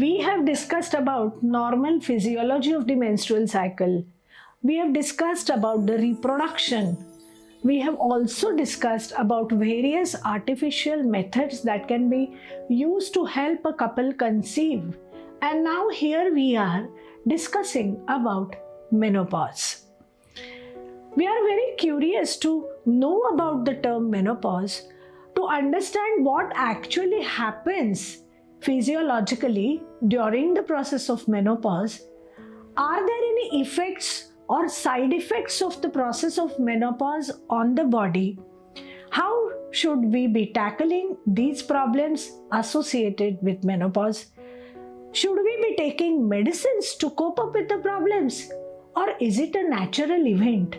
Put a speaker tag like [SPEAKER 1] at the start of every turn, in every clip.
[SPEAKER 1] we have discussed about normal physiology of the menstrual cycle. We have discussed about the reproduction. We have also discussed about various artificial methods that can be used to help a couple conceive. And now here we are discussing about menopause. We are very curious to know about the term menopause, to understand what actually happens physiologically during the process of menopause. Are there any effects or side effects of the process of menopause on the body? How should we be tackling these problems associated with menopause? Should we be taking medicines to cope up with the problems, or is it a natural event?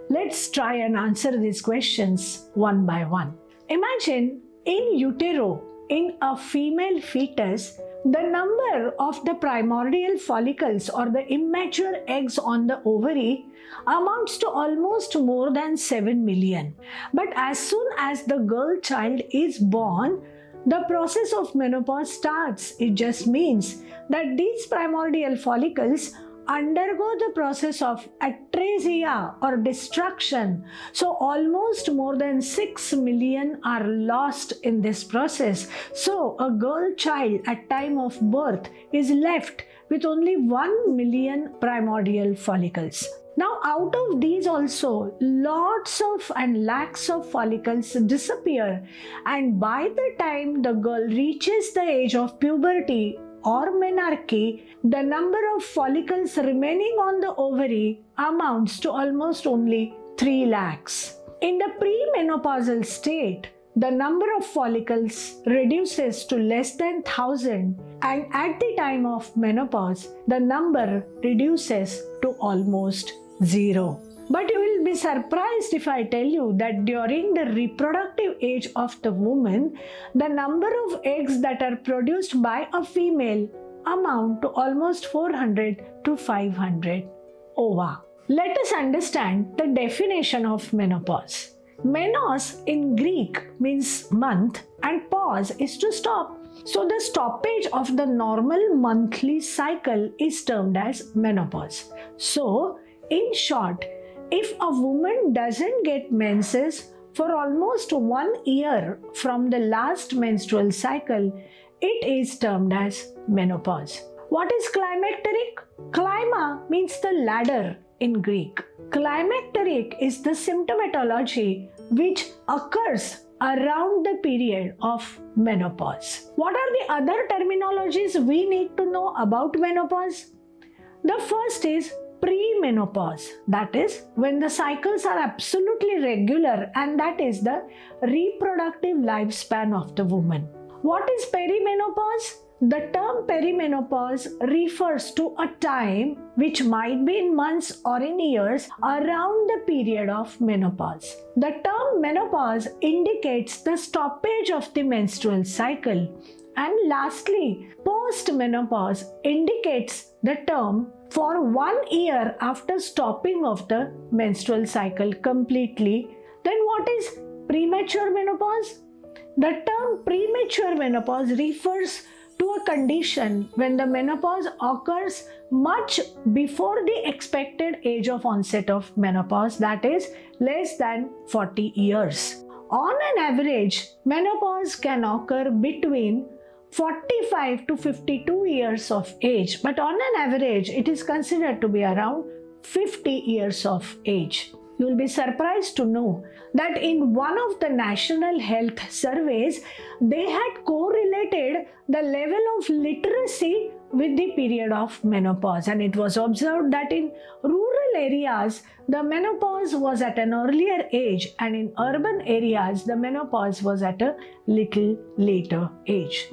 [SPEAKER 1] Let's try and answer these questions one by one. Imagine in utero, in a female fetus, the number of the primordial follicles or the immature eggs on the ovary amounts to almost more than 7 million. But as soon as the girl child is born, the process of menopause starts. It just means that these primordial follicles undergo the process of atresia or destruction. So almost more than 6 million are lost in this process. So a girl child at time of birth is left with only 1 million primordial follicles. Now out of these also lots of and lakhs of follicles disappear, and by the time the girl reaches the age of puberty or menarche, the number of follicles remaining on the ovary amounts to almost only 3 lakhs. In the premenopausal state, the number of follicles reduces to less than 1,000, and at the time of menopause, the number reduces to almost 0. But you will be surprised if I tell you that during the reproductive age of the woman, the number of eggs that are produced by a female amount to almost 400 to 500 ova. Let us understand the definition of menopause. Menos in Greek means month and pause is to stop. So the stoppage of the normal monthly cycle is termed as menopause. So in short, if a woman doesn't get menses for almost 1 year from the last menstrual cycle, it is termed as menopause. What is climacteric? Clima means the ladder in Greek. Climacteric is the symptomatology which occurs around the period of menopause. What are the other terminologies we need to know about menopause? The first is premenopause, that is when the cycles are absolutely regular, and that is the reproductive lifespan of the woman. What is perimenopause? The term perimenopause refers to a time which might be in months or in years around the period of menopause. The term menopause indicates the stoppage of the menstrual cycle. And lastly, postmenopause indicates the term for 1 year after stopping of the menstrual cycle completely. Then what is premature menopause? The term premature menopause refers to a condition when the menopause occurs much before the expected age of onset of menopause, that is less than 40 years. On an average, menopause can occur between 45 to 52 years of age, but on an average it is considered to be around 50 years of age. You will be surprised to know that in one of the national health surveys, they had correlated the level of literacy with the period of menopause, and it was observed that in rural areas the menopause was at an earlier age, and in urban areas the menopause was at a little later age.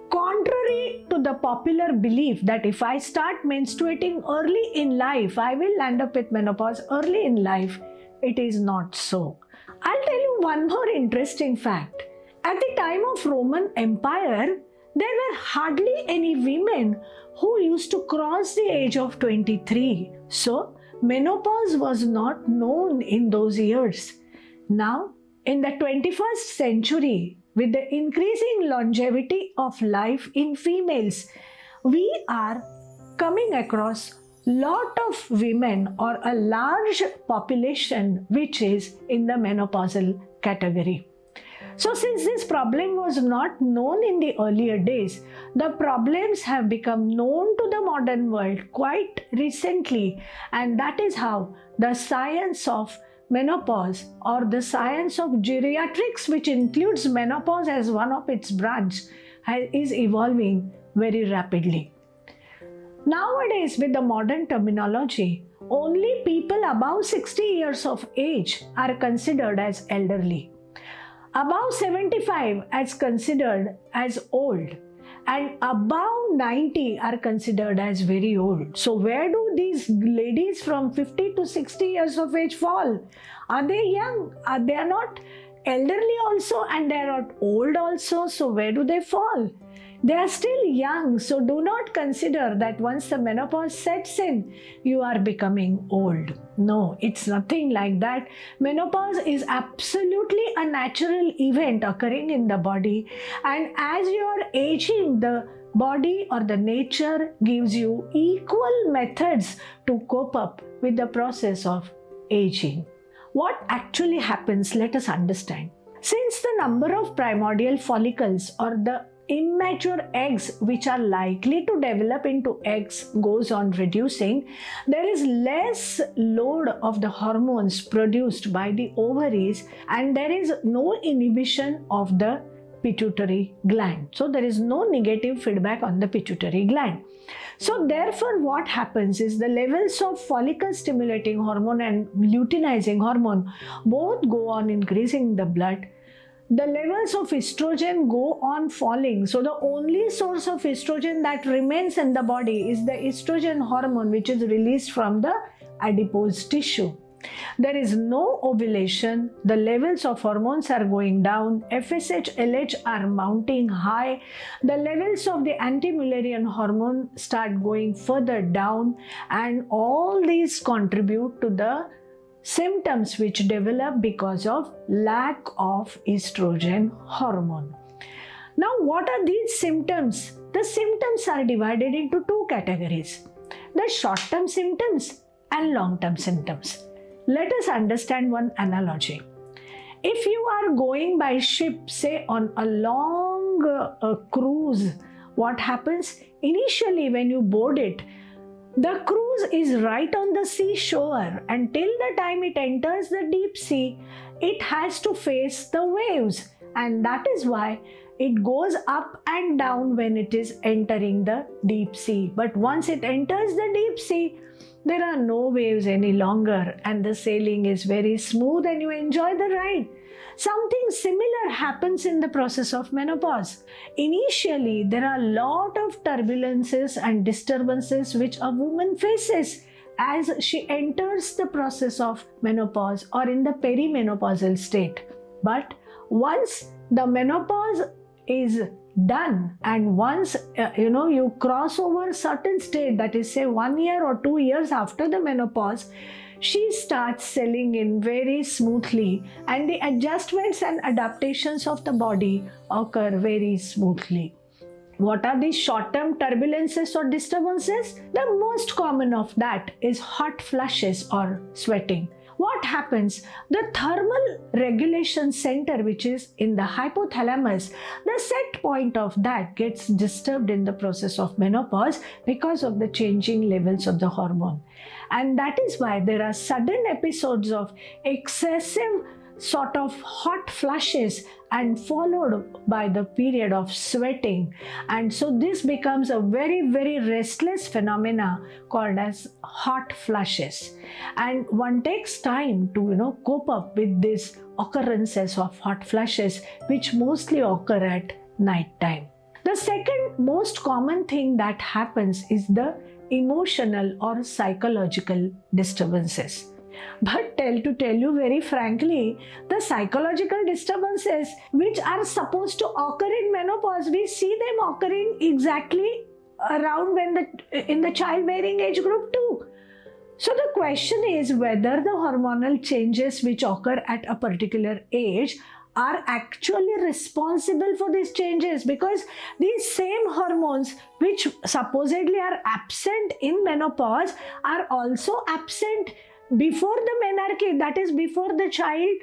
[SPEAKER 1] Contrary to the popular belief that if I start menstruating early in life, I will end up with menopause early in life, it is not so. I'll tell you one more interesting fact. At the time of Roman Empire, there were hardly any women who used to cross the age of 23. So, menopause was not known in those years. Now, in the 21st century, with the increasing longevity of life in females, we are coming across lot of women or a large population which is in the menopausal category. So since this problem was not known in the earlier days, the problems have become known to the modern world quite recently, and that is how the science of menopause or the science of geriatrics, which includes menopause as one of its branch, is evolving very rapidly. Nowadays, with the modern terminology, only people above 60 years of age are considered as elderly. Above 75 is considered as old, and above 90 are considered as very old. So where do these ladies from 50 to 60 years of age fall? Are they young? They are not elderly also, and they are not old also. So where do they fall? They are still young, so do not consider that once the menopause sets in, you are becoming old. No, it's nothing like that. Menopause is absolutely a natural event occurring in the body, and as you are aging, the body or the nature gives you equal methods to cope up with the process of aging. What actually happens, let us understand. Since the number of primordial follicles or the immature eggs which are likely to develop into eggs goes on reducing, there is less load of the hormones produced by the ovaries, and there is no inhibition of the pituitary gland. So there is no negative feedback on the pituitary gland. So therefore what happens is the levels of follicle stimulating hormone and luteinizing hormone both go on increasing in the blood. The levels of estrogen go on falling. So the only source of estrogen that remains in the body is the estrogen hormone, which is released from the adipose tissue. There is no ovulation. The levels of hormones are going down. FSH, LH are mounting high. The levels of the anti-Mullerian hormone start going further down, and all these contribute to the symptoms which develop because of lack of estrogen hormone. Now, what are these symptoms? The symptoms are divided into two categories: the short-term symptoms and long-term symptoms. Let us understand one analogy. If you are going by ship, say on a long cruise, what happens? Initially, when you board it, the cruise is right on the seashore, and till the time it enters the deep sea, it has to face the waves, and that is why it goes up and down when it is entering the deep sea. But once it enters the deep sea, there are no waves any longer, and the sailing is very smooth and you enjoy the ride. Something similar happens in the process of menopause. Initially, there are a lot of turbulences and disturbances which a woman faces as she enters the process of menopause or in the perimenopausal state. But once the menopause is done, and once you cross over a certain state, that is say 1 year or 2 years after the menopause, she starts settling in very smoothly, and the adjustments and adaptations of the body occur very smoothly. What are these short-term turbulences or disturbances? The most common of that is hot flushes or sweating. What happens? The thermal regulation center, which is in the hypothalamus, the set point of that gets disturbed in the process of menopause because of the changing levels of the hormone. And that is why there are sudden episodes of excessive sort of hot flushes and followed by the period of sweating, and so this becomes a very, very restless phenomena called as hot flushes, and one takes time to cope up with these occurrences of hot flushes, which mostly occur at night time. The second most common thing that happens is the emotional or psychological disturbances. But to tell you very frankly, the psychological disturbances which are supposed to occur in menopause, we see them occurring exactly around when in the childbearing age group too. So the question is whether the hormonal changes which occur at a particular age are actually responsible for these changes, because these same hormones which supposedly are absent in menopause are also absent before the menarche, that is before the child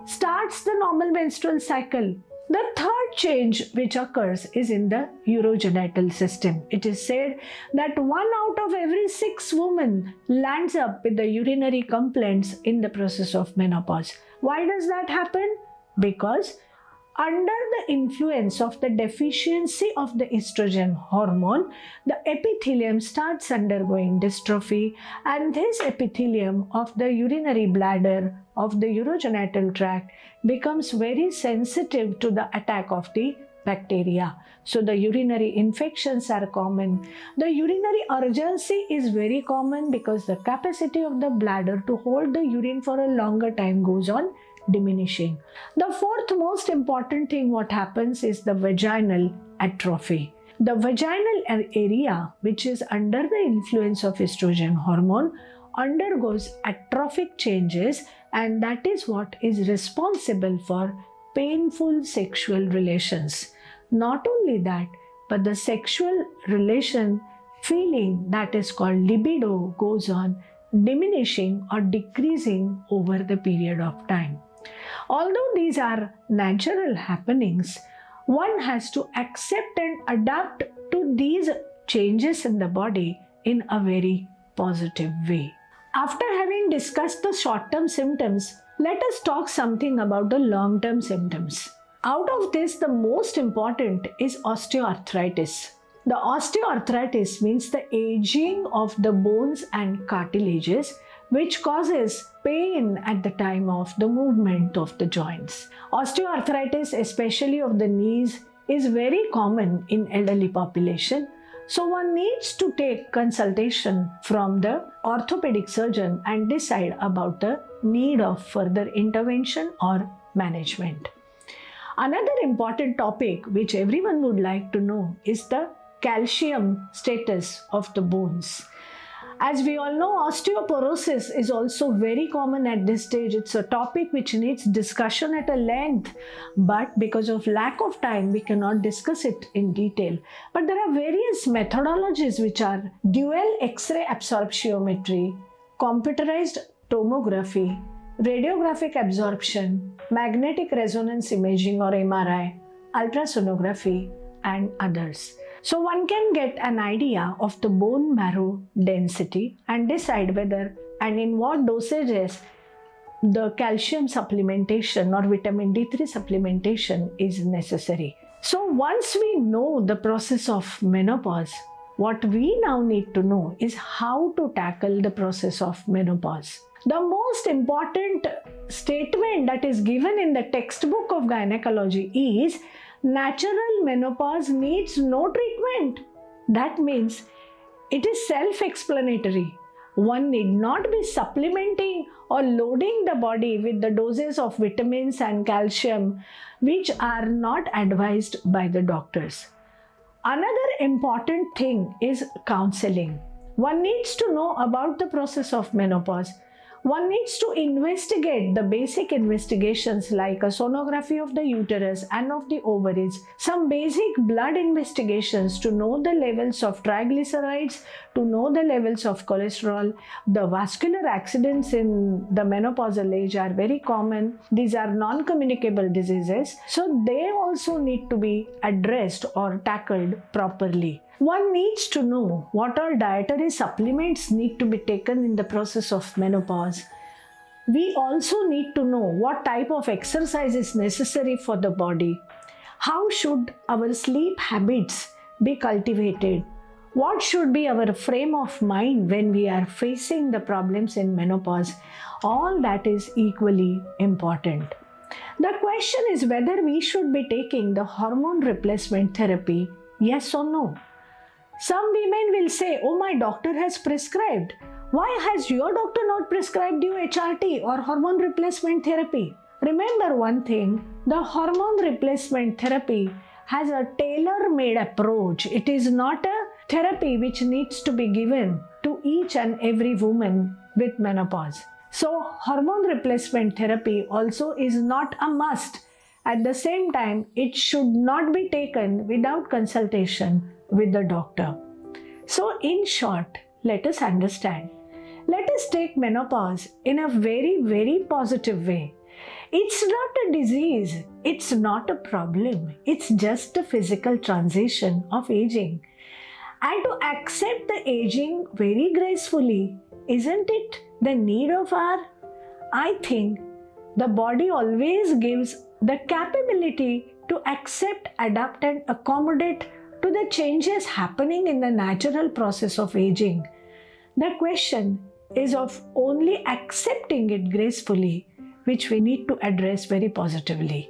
[SPEAKER 1] starts the normal menstrual cycle. The third change which occurs is in the urogenital system. It is said that 1 out of every 6 women lands up with the urinary complaints in the process of menopause. Why does that happen? Because under the influence of the deficiency of the estrogen hormone, the epithelium starts undergoing dystrophy, and this epithelium of the urinary bladder of the urogenital tract becomes very sensitive to the attack of the bacteria. So the urinary infections are common. The urinary urgency is very common because the capacity of the bladder to hold the urine for a longer time goes on diminishing. The fourth most important thing what happens is the vaginal atrophy. The vaginal area, which is under the influence of estrogen hormone, undergoes atrophic changes, and that is what is responsible for painful sexual relations. Not only that, but the sexual relation feeling, that is called libido, goes on diminishing or decreasing over the period of time. Although these are natural happenings, one has to accept and adapt to these changes in the body in a very positive way. After having discussed the short-term symptoms, let us talk something about the long-term symptoms. Out of this, the most important is osteoarthritis. The osteoarthritis means the aging of the bones and cartilages, which causes pain at the time of the movement of the joints. Osteoarthritis, especially of the knees, is very common in elderly population. So one needs to take consultation from the orthopedic surgeon and decide about the need of further intervention or management. Another important topic which everyone would like to know is the calcium status of the bones. As we all know, osteoporosis is also very common at this stage. It's a topic which needs discussion at a length, but because of lack of time, we cannot discuss it in detail. But there are various methodologies which are dual X-ray absorptiometry, computerized tomography, radiographic absorption, magnetic resonance imaging or MRI, ultrasonography, and others. So one can get an idea of the bone marrow density and decide whether and in what dosages the calcium supplementation or vitamin D3 supplementation is necessary. So once we know the process of menopause, what we now need to know is how to tackle the process of menopause. The most important statement that is given in the textbook of gynecology is natural menopause needs no treatment. That means it is self-explanatory. One need not be supplementing or loading the body with the doses of vitamins and calcium which are not advised by the doctors. Another important thing is counseling. One needs to know about the process of menopause. One needs to investigate the basic investigations like a sonography of the uterus and of the ovaries, some basic blood investigations to know the levels of triglycerides, to know the levels of cholesterol. The vascular accidents in the menopausal age are very common. These are non-communicable diseases, so they also need to be addressed or tackled properly. One needs to know what all dietary supplements need to be taken in the process of menopause. We also need to know what type of exercise is necessary for the body. How should our sleep habits be cultivated? What should be our frame of mind when we are facing the problems in menopause? All that is equally important. The question is whether we should be taking the hormone replacement therapy, yes or no. Some women will say, oh, my doctor has prescribed. Why has your doctor not prescribed you HRT or hormone replacement therapy? Remember one thing, the hormone replacement therapy has a tailor-made approach. It is not a therapy which needs to be given to each and every woman with menopause. So hormone replacement therapy also is not a must. At the same time, it should not be taken without consultation with the doctor. So, in short, let us understand. Let us take menopause in a very, very positive way. It's not a disease, it's not a problem, it's just a physical transition of aging. And to accept the aging very gracefully, isn't it the need of our? I think the body always gives the capability to accept, adapt, and accommodate to the changes happening in the natural process of aging. The question is of only accepting it gracefully, which we need to address very positively.